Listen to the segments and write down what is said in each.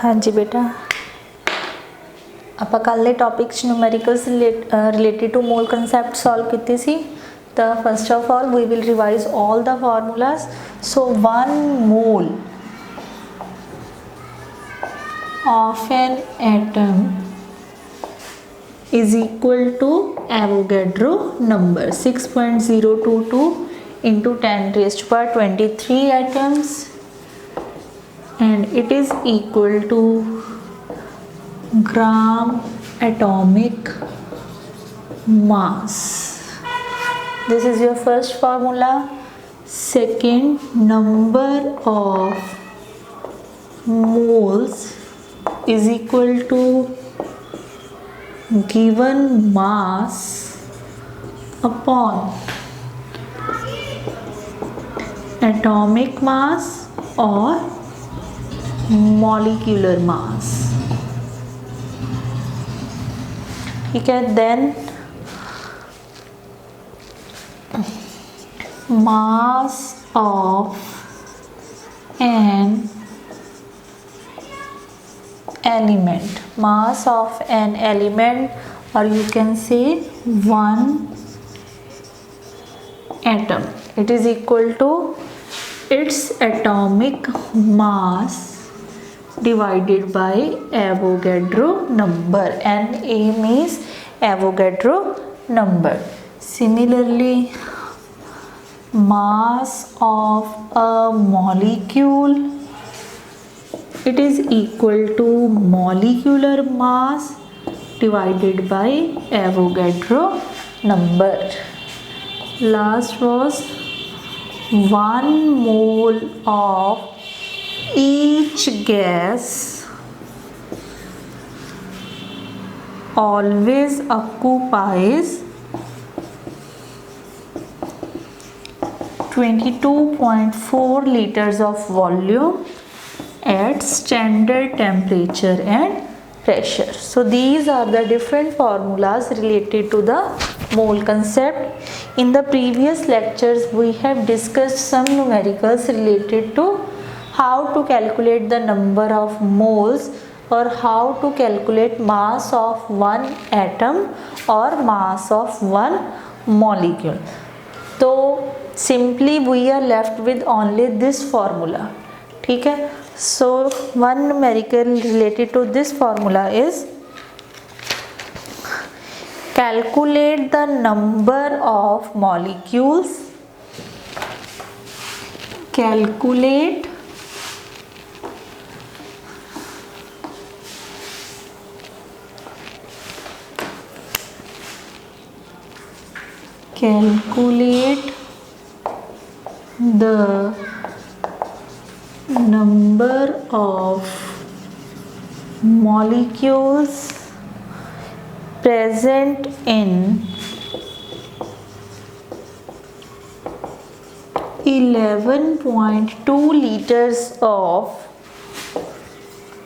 हाँ जी बेटा, ਆਪਾਂ ਕੱਲ੍ਹ ਦੇ topics numerical related to mole concept solve ਕੀਤੇ ਸੀ। ਤਾਂ first of all we will revise all the formulas. So 1 mole of an atom is equal to Avogadro number 6.022 into 10 raised to power 23 atoms, and it is equal to gram atomic mass. This is your first formula. Second, number of moles is equal to given mass upon atomic mass or molecular mass. ठीक है, then mass of an element, mass of an element, or you can say one atom, it is equal to its atomic mass divided by Avogadro number. Na means Avogadro number. Similarly, mass of a molecule, it is equal to molecular mass divided by Avogadro number. Last was 1 mole of each gas always occupies 22.4 liters of volume at standard temperature and pressure. So these are the different formulas related to the mole concept. In the previous lectures we have discussed some numericals related to how to calculate the number of moles or how to calculate mass of one atom or mass of one molecule. So simply we are left with only this formula. ठीक है, so one numerical related to this formula is calculate the number of molecules, calculate the number of molecules present in 11.2 liters of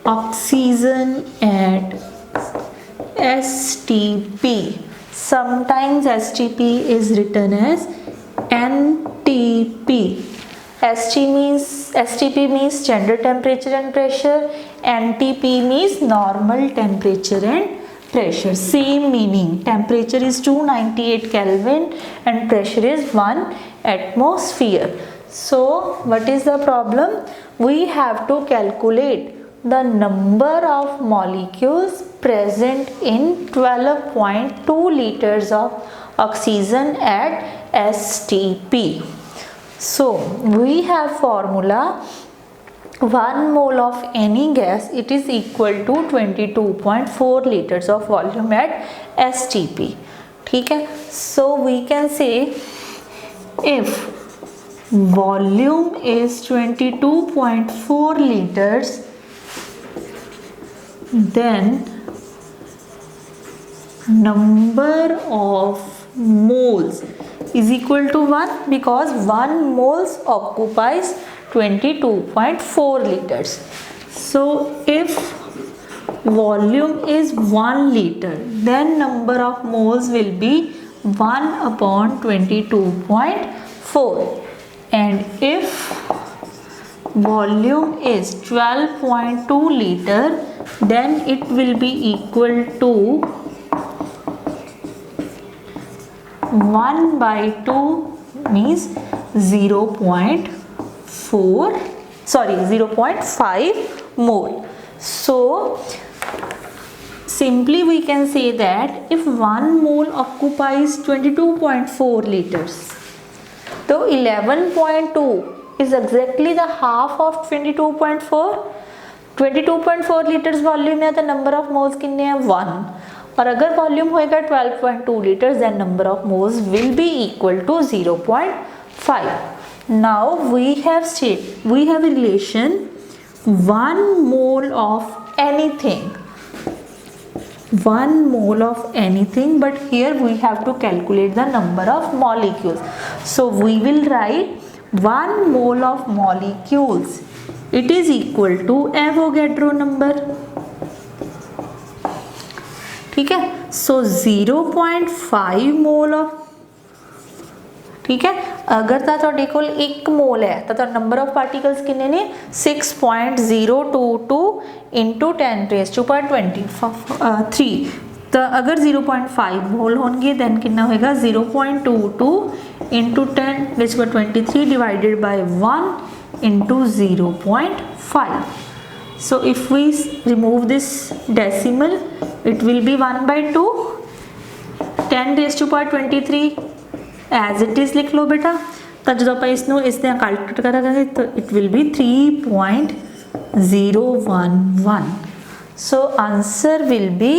oxygen at STP. Sometimes STP is written as NTP. STP means standard temperature and pressure. NTP means normal temperature and pressure. Same meaning. Temperature is 298 Kelvin and pressure is 1 atmosphere. So what is the problem? We have to calculate the number of molecules present in 12.2 liters of oxygen at STP. So we have formula 1 mole of any gas, it is equal to 22.4 liters of volume at STP. ठीक है, so we can say if volume is 22.4 liters, then number of moles is equal to 1 because 1 moles occupies 22.4 liters. So if volume is 1 liter, then number of moles will be 1 upon 22.4, and if volume is 12.2 liter, then it will be equal to 1 by 2 means 0.5 mole. So simply we can say that if 1 mole occupies 22.4 liters, so 11.2 is exactly the half of 22.4. 22.4 litres volume है तो number of moles कितने हैं 1, और अगर volume होएगा 12.2 litres then number of moles will be equal to 0.5. Now we have relation 1 mole of anything, but here we have to calculate the number of molecules. So we will write 1 mole of molecules, it is equal to Avogadro number. ठीक है, so 0.5 mole of, ठीक है, अगर ਤੁਹਾਡੇ ਕੋਲ 1 मोल है तो number of particles कितने ने 6.022 इंटू 10⁻23, तो अगर 0.5 मोल होंगे देन कितना होएगा 0.22 into 10⁻23 divided by 1 into 0.5. So if we remove this decimal, it will be 1 by 2, 10⁻23 as it is लिख लो बेटा. तो जो आप इसनों इसने कैलकुलेट करेंगे तो it will be 3.011. So answer will be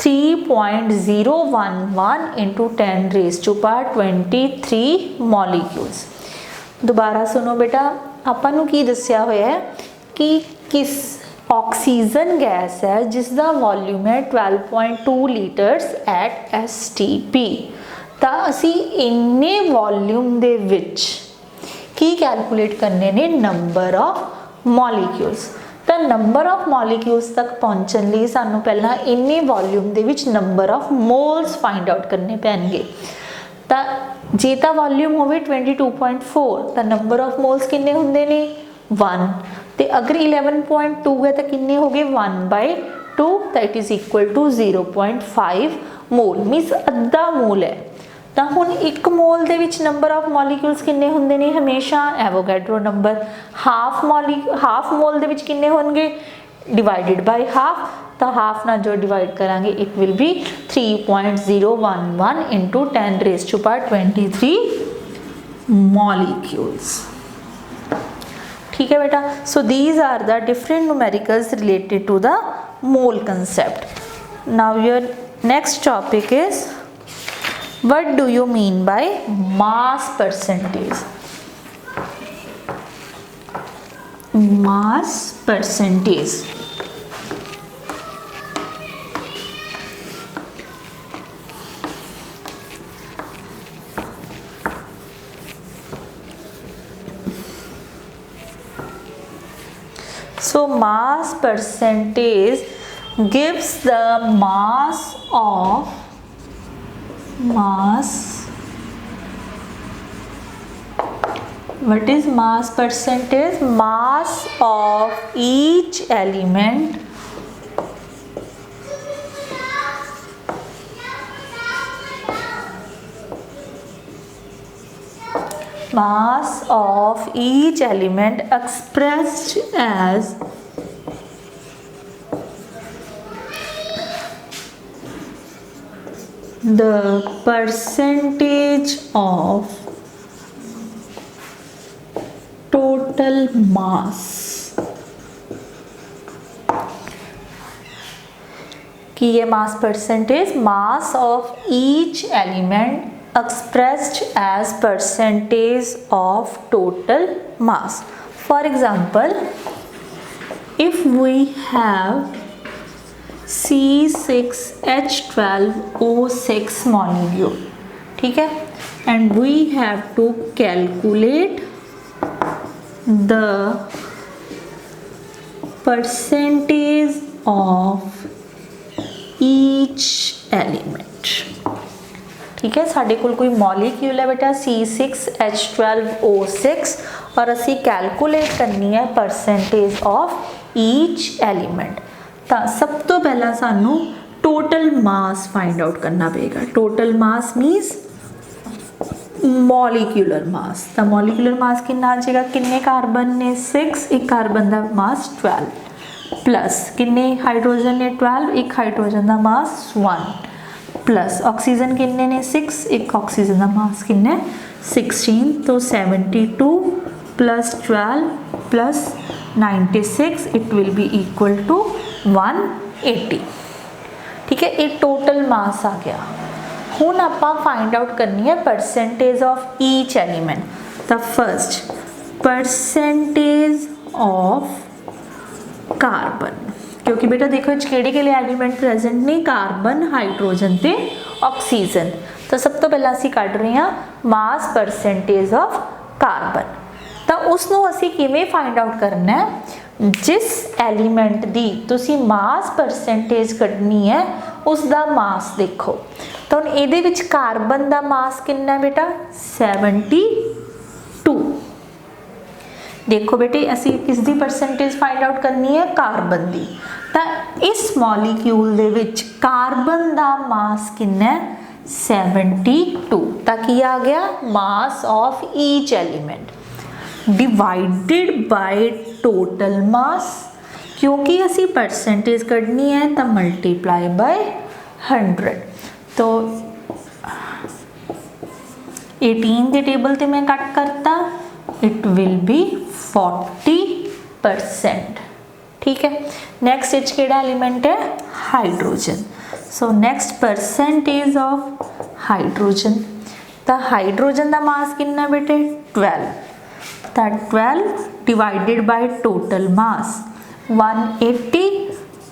3.011 into 10⁻23 molecules. दोबारा सुनो बेटा, ਆਪਾਂ ਨੂੰ ਕੀ ਦੱਸਿਆ ਹੋਇਆ ਹੈ कि किस ऑक्सीजन गैस है जिसका वॉल्यूम है 12.2 लीटर्स एट STP, तो असी इन्ने वॉल्यूम दे विच की कैलकुलेट करने ने नंबर ऑफ मॉलिक्यूल्स. तो नंबर ऑफ मॉलिक्यूल्स तक पहुँचने लिए सानू पहला इन्ने वॉल्यूम दे विच number of moles find out करने पैणगे. तो जे तो वॉल्यूम होवे 22.4 तो नंबर ऑफ मोल्स किन्ने हुंदे ने 1, तो अगर 11.2 है तो किन्ने हो गए 1 by 2, तो it is equal to 0.5 mole minus अद्धा मोल है. तो हुण 1 मोल दे विच नंबर ऑफ मॉलिक्यूल्स किन्ने हुंदे ने हमेशा एवोगैड्रो नंबर. हाफ मोल दे विच किन्ने होणगे डिवाइडेड बाय हाफ, तो हाफ ना जो डिवाइड करांगे it will be 3.011 into 10⁻23 molecules. ठीक है बेटा. So these are the different numericals related to the mole concept. Now your next topic is what do you mean by mass percentage. Mass percentage So mass percentage gives the what is mass percentage? Mass of each element expressed as the percentage of total mass. कि ये mass percentage mass of each element expressed as percentage of total mass. For example, if we have C6H12O6 molecule, ठीक है, and we have to calculate the percentage of each element. ठीक है, साढ़े कोल कोई molecule है बेटा C6H12O6 और असी कैलकुलेट करनी है परसेंटेज ऑफ ईच एलीमेंट। तो सब तो पहला सानू टोटल मास फाइंड आउट करना पेगा। Total mass means molecular mass. तो मॉलिक्यूलर मास कितना आ जाएगा, किन्ने कार्बन ने 6, एक कार्बन का मास 12 प्लस किन्ने हाइड्रोजन ने 12, एक हाइड्रोजन का मास 1 प्लस ऑक्सीजन किन्ने ने 6, एक ऑक्सीजन का मास किन्ने 16। तो 72 plus 12 plus 96 it will be equal to 180। ठीक है, एक टोटल मास आ गया। हुण आपां फाइंड आउट करनी है percentage of each element. The first percentage of carbon, क्योंकि बेटा देखो किहड़े एलीमेंट प्रेजेंट ने, कार्बन, हाइड्रोजन ते ऑक्सीजन। तो सब तो पहला असीं कढ रहे हां मास परसेंटेज ऑफ कार्बन। तो उसनूं असीं किवें फाइंड आउट करना है, जिस एलीमेंट दी तुसीं मास परसेंटेज कढनी है उसका मास देखो। तो हुण इहदे विच कार्बन का मास कितना है बेटा 72। देखो बेटे असी किसकी परसेंटेज फाइंड आउट करनी है, कार्बन की। तो इस मॉलिक्यूल दे विच कार्बन का मास कितना है 72। तो की आ गया mass of each element divided by total mass, क्योंकि असी परसेंटेज कढनी है तो मल्टीप्लाई बाय 100। तो 18 के टेबल ते मैं कट करता, इट विल बी 40%। ठीक है, नेक्स्ट इच केड़ा एलिमेंट है, hydrogen. So next percentage of hydrogen. तो हाइड्रोजन का मास कितना बेटे 12। तो 12 divided by total mass 180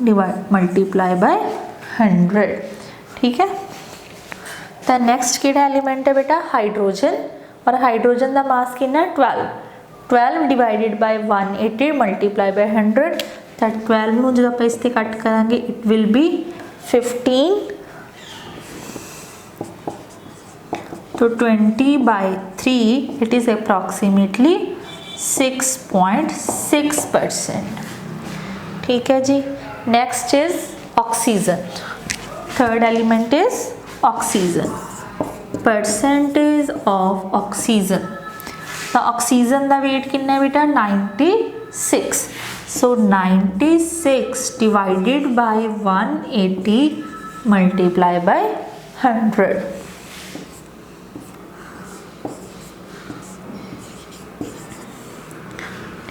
divide multiply by 100। ठीक है, तो नेक्स्ट केड़ा एलिमेंट है बेटा हाइड्रोजन, और हाइड्रोजन का मास कितना 12 डिवाइडेड बाय 180 मल्टीप्लाई बाय 100। तो 12 नूं जब आप इससे कट करांगे इट विल बी 15। तो 20/3 इट इज़ अप्रॉक्सीमेटली 6.6%। ठीक है जी, next is oxygen. Third element is oxygen. Percentage of oxygen. तो ऑक्सीजन का वेट कितना है बेटा 96। So 96 divided by 180 multiply by 100।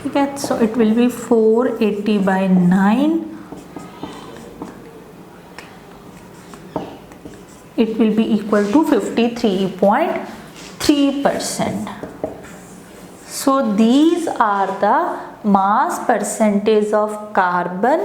ठीक है, so it will be 480 by 9, it will be equal to 53.3%. So these are the mass percentage of carbon,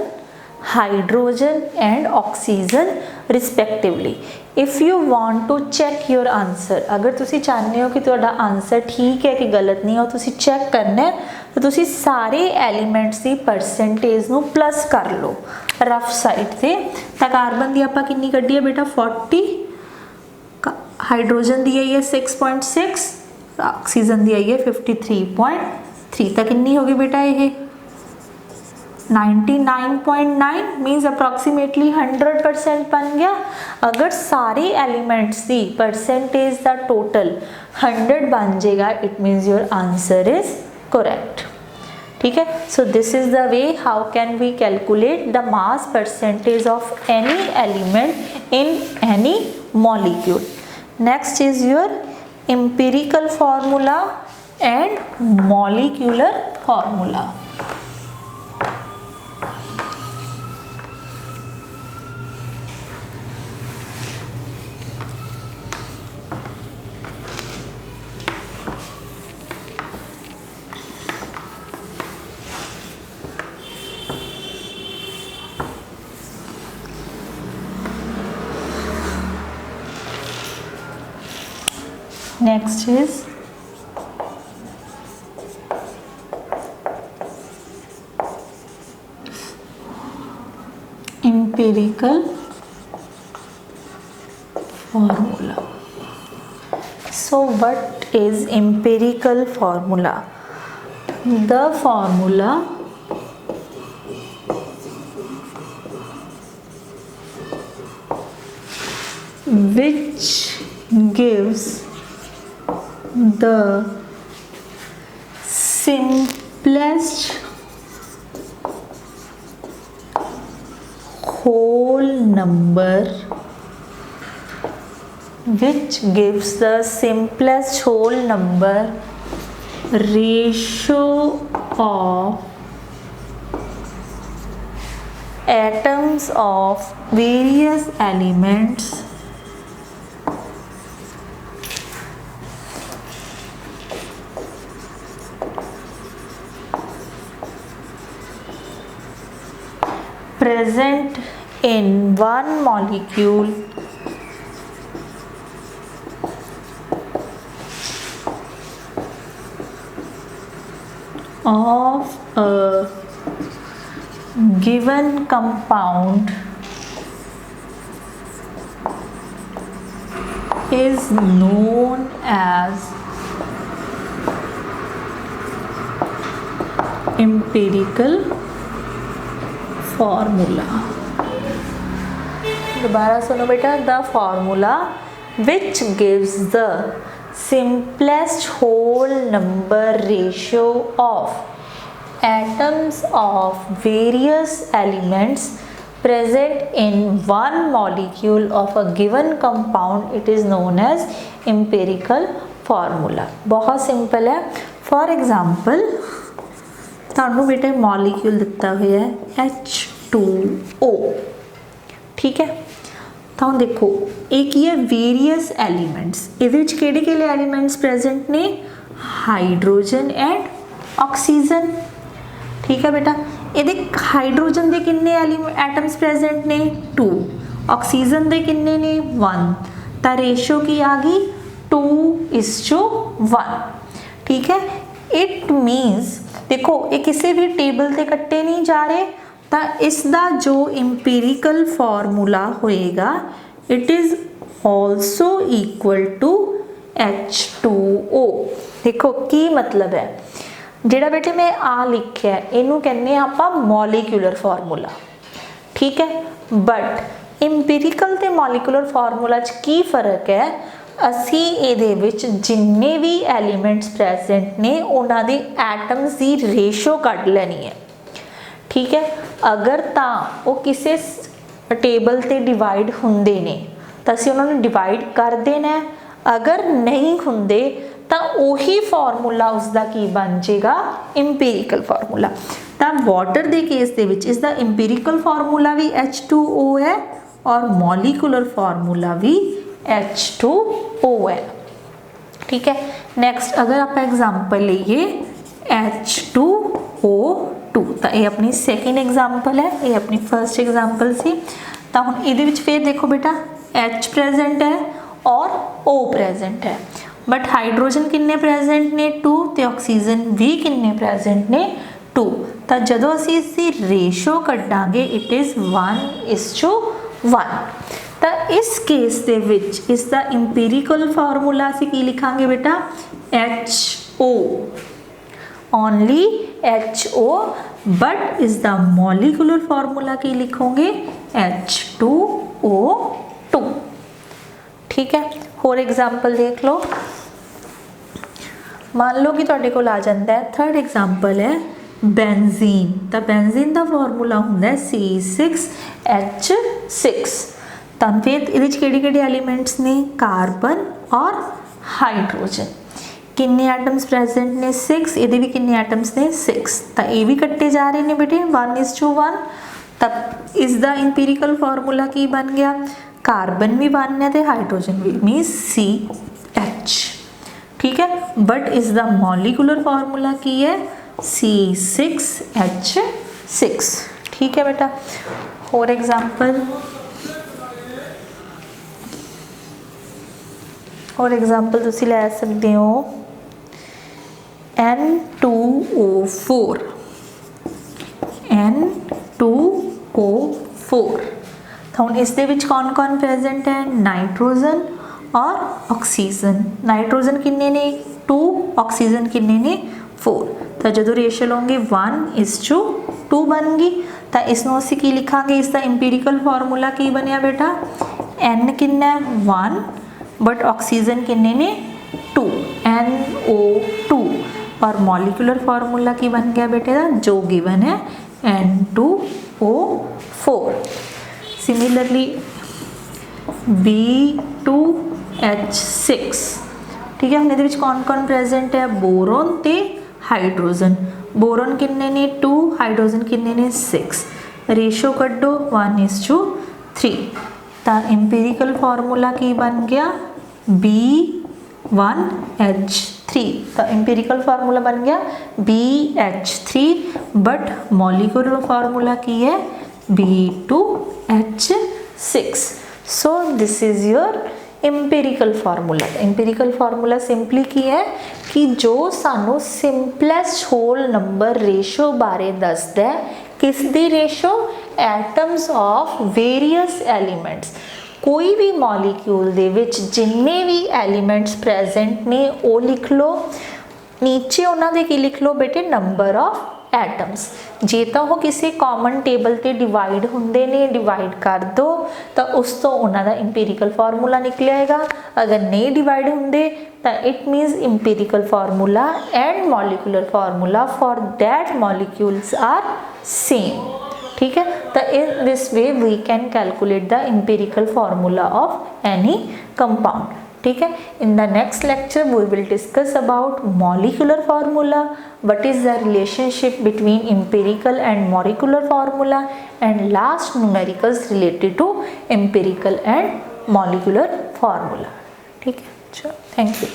hydrogen and oxygen respectively. If you want to check your answer, अगर तुसी चाहते हो कि तुहाडा answer ठीक है कि गलत नहीं है, तुसी चेक करना है तो तुसी सारे एलिमेंट्स की परसेंटेज नू प्लस कर लो रफ साइड से। तो कार्बन की आपां कितनी कड्डी है बेटा 40, हाइड्रोजन दी आई है 6.6, ऑक्सीजन दी आई है 53.3। तो कितनी होगी बेटा ये 99.9 मीन्स अप्रॉक्सीमेटली 100% बन गया। अगर सारे एलिमेंट्स की परसेंटेज का टोटल 100 बन जाएगा it means your answer is correct. ठीक है, so this is the way how can we calculate the mass percentage of any element in any molecule. Next is your empirical formula and molecular formula. Next is empirical formula. So what is empirical formula? the formula which gives the simplest whole number, which gives the simplest whole number ratio of atoms of various elements present in one molecule of a given compound is known as empirical formula. दोबारा सुनो बेटा, the formula which gives the simplest whole number ratio of atoms of various elements present in one molecule of a given compound, it is known as empirical formula. बहुत simple है. For example ਤੁਹਾਨੂੰ बेटे molecule ਦਿੱਤਾ ਹੋਇਆ है H2O, ठीक है. तो देखो एक ही है वेरियस एलीमेंट्स, ਇਹਦੇ ਵਿੱਚ ਕਿਹੜੇ एलीमेंट्स प्रेजेंट ने, हाइड्रोजन एंड ऑक्सीजन, ठीक है बेटा. ਇਹਦੇ हाइड्रोजन ਦੇ ਕਿੰਨੇ एटम्स प्रेजेंट ने 2, ऑक्सीजन ਦੇ ਕਿੰਨੇ ਨੇ 1, ਤਾਂ ਰੇਸ਼ੋ ਕੀ ਆ गई 2:1, ठीक है. इट मीन्स देखो ये किसी भी टेबल से कट्टे नहीं जा रहे, तो इसका जो इंपीरिकल फॉर्मूला होएगा it is also equal to H2O. देखो की मतलब है, जेड़ा बेटे मैं आ लिखिया इनू कहने आपां मॉलिक्यूलर फॉर्मूला, ठीक है. बट इंपीरिकल ते मॉलिक्यूलर फॉर्मूला च की फर्क है, असी ਇਹਦੇ ਵਿੱਚ जिन्ने भी एलीमेंट्स प्रेजेंट ने उन्हां दे एटम्स की रेशो कढ़ लेनी है, ठीक है. अगर तो वो किसी टेबल ते डिवाइड होंदे ने तो असी उन्होंने डिवाइड कर देना है, अगर नहीं होंदे तो उही फॉर्मूला उसका की बन जाएगा इंपीरिकल फॉर्मूला. तो वाटर के केस दे विच इसका इंपीरिकल फॉर्मूला भी H2O है और मॉलिक्यूलर फॉर्मूला भी H2O है, ठीक है. नेक्स्ट अगर आप एग्जाम्पल लीए H2O2, तो ये अपनी सेकेंड एग्जाम्पल है, ये अपनी फर्स्ट एग्जाम्पल सी. तो हुण इहदे विच फिर देखो बेटा H प्रेजेंट है और O प्रेजेंट है, बट हाइड्रोजन किन्ने प्रेजेंट ने 2 ते ऑक्सीजन भी किन्ने प्रेजेंट ने 2. तो जदों असीं इसकी रेशो कड्डांगे इट इज़ 1:1. तो इस केस दे विच इसका इंपीरिकल फॉर्मूला असीं की लिखांगे बेटा HO, ओनली HO, बट इसका मॉलिक्यूलर फॉर्मूला की लिखोगे H2O2, ठीक है. होर एग्जाम्पल देख लो. मान लो कि तुहाडे कोल आ जाता है थर्ड एग्जाम्पल है बेंजीन. तो बेंजीन का फॉर्मूला होंदा है C6H6. तो फिर ये एलीमेंट्स ने कार्बन और हाइड्रोजन, किन्ने एटम्स प्रेजेंट ने 6, ये भी किन्ने एटम्स ने 6. तो ये भी कट्टे जा रहे हैं बेटे 1:1. तब इसका इंपीरिकल फॉर्मूला की बन गया, कार्बन भी बन गया तो हाइड्रोजन भी, मीन्स CH, ठीक है. बट इसका मॉलिक्यूलर फॉर्मूला की है C6H6, ठीक है बेटा. और एग्जाम्पल तुसी लै सकते हो N2O4. तो हुण इस दे विच कौन कौन प्रेजेंट है, नाइट्रोजन और ऑक्सीजन. नाइट्रोजन किन्ने ने 2, ऑक्सीजन किन्ने ने 4. ਤਾਂ ਜਦੋਂ ਰੇਸ਼ੋ ਲਓਗੇ 1:2 ਬਣ ਗਈ। ਤਾਂ ਇਸ ਨੂੰ ਅਸੀਂ ਕੀ ਲਿਖਾਂਗੇ, ਇਸ ਦਾ ਇੰਪੀਰੀਕਲ ਫਾਰਮੂਲਾ ਕੀ ਬਣਿਆ ਬੇਟਾ, N ਕਿੰਨਾ 1 ਬਟ ਆਕਸੀਜਨ ਕਿੰਨੇ ਨੇ 2, NO2 और मॉलिक्यूलर फार्मूला की बन गया बेटे का जो गिवन है N2O4। सिमिलरली B2H6 ठीक है, हम कौन कौन प्रेजेंट है, बोरोन ते हाइड्रोजन। बोरोन किन्ने ने 2, हाइड्रोजन किन्ने ने 6, रेशो कड्डो 1:3। तो इंपीरिकल फार्मूला की बन गया B1H3। तो इंपीरिकल फार्मूला बन गया BH3 बट मॉलिक्यूलर फार्मूला की है B2H6। So this is your empirical formula. Empirical formula simply की है कि जो सानू सिंपलेस्ट होल नंबर रेशो बारे दसदा है, किस दी ratio, atoms of various elements. कोई भी मॉलिक्यूल दे विच जिन्ने भी एलीमेंट्स प्रेजेंट ने वो लिख लो, नीचे उन्हां दे की लिख लो बेटे, नंबर ऑफ एटम्स। जे तो वो किसी कॉमन टेबल ते डिवाइड हुंदे ने, डिवाइड कर दो तो उस तो उन्हां दा इंपीरिकल फार्मूला निकलेगा। अगर नहीं डिवाइड हुंदे तो it means empirical formula and molecular formula for that molecules are same. ठीक है, तो in this way we can calculate the empirical formula of any compound. ठीक है, in the next lecture we will discuss about molecular formula, what is the relationship between empirical and molecular formula, and last numericals related to empirical and molecular formula. ठीक है, चलो, thank you.